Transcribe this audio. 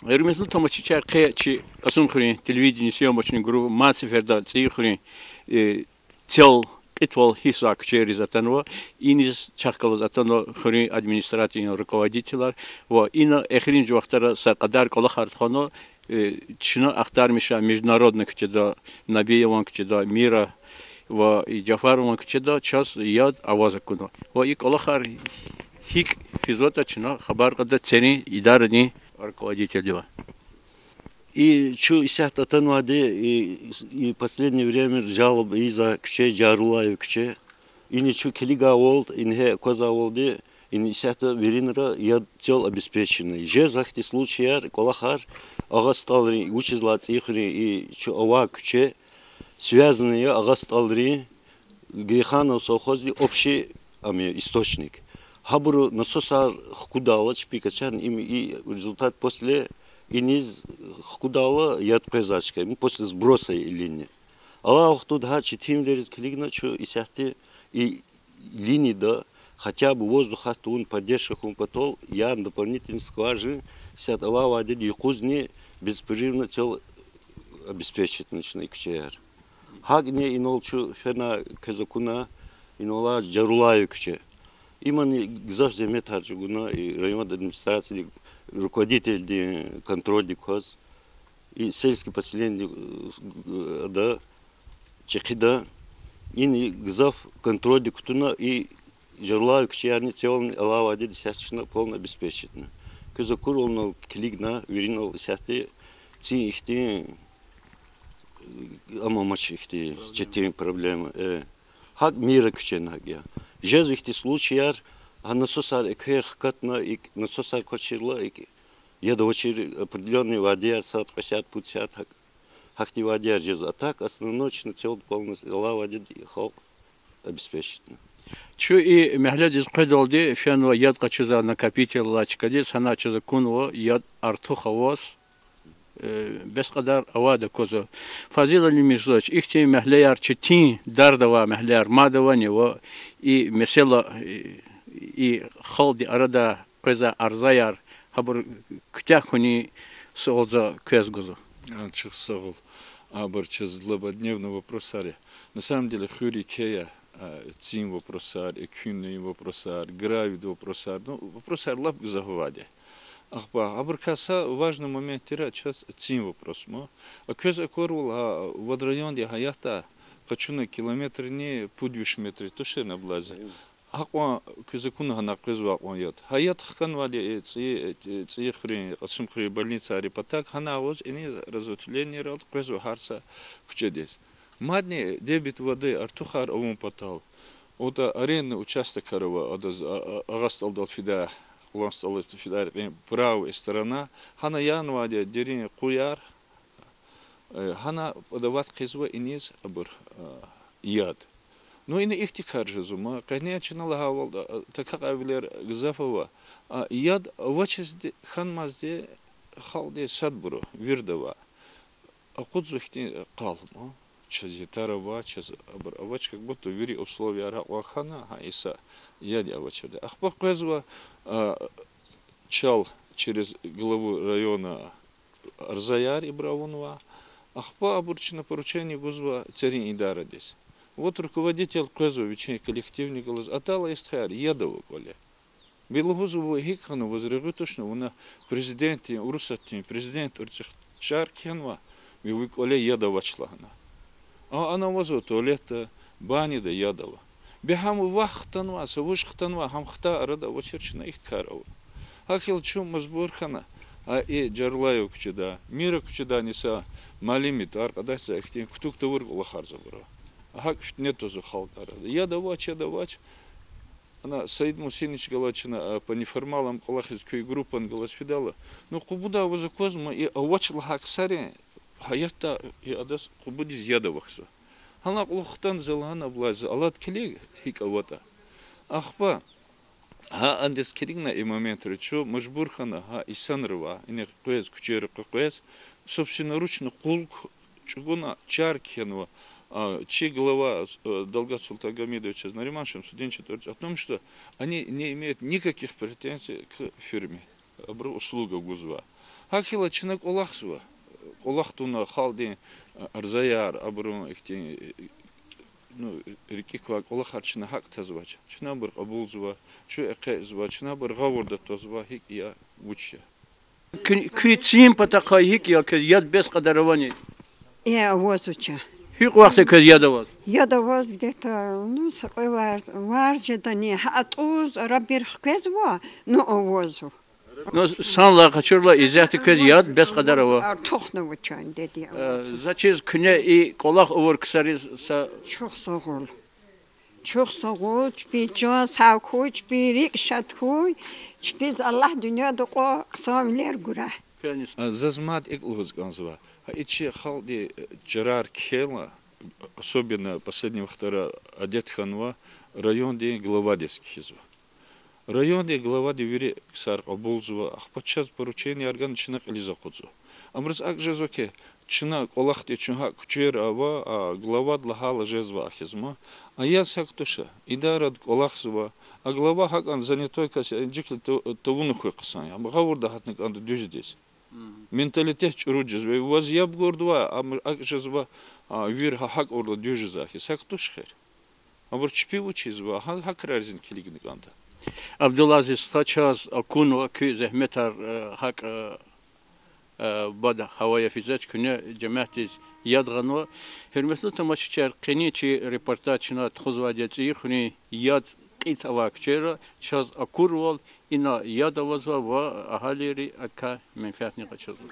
Ермесл тамашичар кечи асунхрин телевидение съемочный группа Мациферда цихрин цел итвал хисак через атанова инис чакал атано хрин административный руководитель во ина эхрин жвахтара сакадар колахартхано чина ахтар миша международных кчеда набиеван кчеда мира во и Джафарова кчеда час яд авазакуно во и колахар хик физота чина хабар када цени идарни руководитель. И чу исят атанваде и последнее время жалобы из-за кче Джарулаев кче и ничего келига волд инhe коза волде и исята веринера я цел обеспеченный. Же захти случаяр колахар агасталри учизлац ихри и чу ава кче связанные агасталри греханов совхозли общий источник. Хабру насосар худалач пикачан им и результат после иниз худала яд казачка им после сброса линии. Аллах тут хачи тимлерис клигна чу исяхти и линии да хотя бы воздуха тун поддержка хумпатол я дополнительно скважин сят Аллах вадид и кузни беспрерывно цел обеспечить начинай кчер. Хагне инолчу фена казакуна инола Джарулаю кче. Именно государственный метарджугуна и районной администрации руководитель контроля коз и сельское поселение да чехида и гзав контроль кутуна и жерлаю кшиарни целый алавади десятично полно обеспечено. Казакур он клигна веринул сяты ци ихти амамач ихти четыре проблемы. Хак мира кченагия. Жезихти случаяр, а насосар эквер катна и насосар кочерла и я дочер определенный вадяр сад 50-50 хакти вадяр жез. А так основной на цел полностью лавадит и хал обеспечено. Чу и мехлядис кедолди фенва яд качеза накопитель лачкади сана чеза кунво яд артухавос без кадар авада коза фазила лимижлач ихти мехляр четин дардава мехляр мадава него и mesela и халди арада коза арзаяр хабр ктяхуни солза квезгоза чих согол абар чез злободневный вопросаре на самом деле хури кея цим вопросар экюнный вопросар гравид вопросар ну вопросар лап заговаде Ахба, абркаса важный момент тира час цим вопрос мо. А көз акорул в районе хаята качуна километр не пудвиш метр тошер на блазе. Ахба көз акуна на көз вакон ят. Хаят хкан вали ци хрин касым хри больница арипатак хана воз ини разветвление рад көз харса кучедес. Мадни дебит воды артухар овун патал. Ота арена участок карова агастал дал фида Лонстал фидар правая сторона, хана янваде дерин куяр, хана подават хизва иниз абур яд. Но и на их тикаржезума, конечно, лагавал такая авилер гзафова, яд вачезде ханмазде халде садбуру вирдова, а кудзухти калма. Через тарава, через авач, как будто вери условия рахана, иса яди авачада. Ахпах казва чал через главу района Арзаяр и Браунова, ахпа обурчено поручение гузва царин идара здесь. Вот руководитель казва вечерний коллективный голос атала истхар ядово коле. Белогузову хикхану возрегу точно, она президент урусатин президент урцах чаркенва, ми выколе ядова члана. А она возу туалета, бани да ядова. Бехам вахтанва, савушхтанва, хамхта рада вачерчина их карова. Ахил чум мазбурхана, а и Джарлаю кчеда, мира кчеда неса малимит аркадайса ихтин ктук тавыр лахарза бара. Ахак нету за халкара. Ядовач, она Саид Мусинич галачина по неформалам колахизской группан галасфидала. Ну кубуда возу козма и авач лахак саре. Хаята и адас кубудиз ядовахса. Хана лухтан залана блаза алат келег хикавата. Ахпа ха андес келигна и момент речу мажбурхана ха исанрва ине квез кучер квез собственноручно кул чугуна чаркенова чьи глава Далгат Султангамидович с Нариманшем студенчествует о том, что они не имеют никаких претензий к фирме, услуга Гузва. Хакила чинак олахсва. Олахтуна халди арзаяр абрун ихти ну рикиквак олахарчина хак тазвач. Чинабр абулзва, чу эқезва, чинабр гавурда тозва хик я вучя. Квитсим потакайик я кез яд без кадаровани. Я возуча. Хик вақте кез ядаваз. Я довоз где-то, ну, сакой варз же да не, атуз рабир хкезва, ну, овозу. Но санла качурла изяхты кез яд без кадарова. Тухну вучан, деди. Зачиз күне и колах овор ксариз са... Çok soğuk, bir can savkuy, bir rikşatkuy, biz Allah dünyada ko kısamler güre. Зазмат иклуз ганзва. Ичи халди джарар кела, особенно последнего второго Адетханва, район де Главадевский хизва. Район де Главаде вири ксар абулзва, ах подчас поручение орган чинак элиза ходзу. Амраз ак жезоке, чинак олахте чунха кучер ава, а Главад лахала жезва ахизма, а я сактуша, идарад олахзва, а глава хакан занятой кася, инжикли тавуну кой касан, а мгавурда хатник анду дюждес. Менталитет чуруджез, воз яб гордва, а ак жезва вир хак орла дюжезахи, сактуш хер. А бор чпи учизва, хак рарзин килигник анда. Abdülaziz Taçaz akunu kü zehmetar hak bada havaya fizet küne cemaatiz yadğanı hürmetli tamaşçılar qeniçi reportajına txuzvadiyeti xuni yad qitava kçera çaz akur vol ina yadavazva va ahaleri atka menfaatni qaçırdı.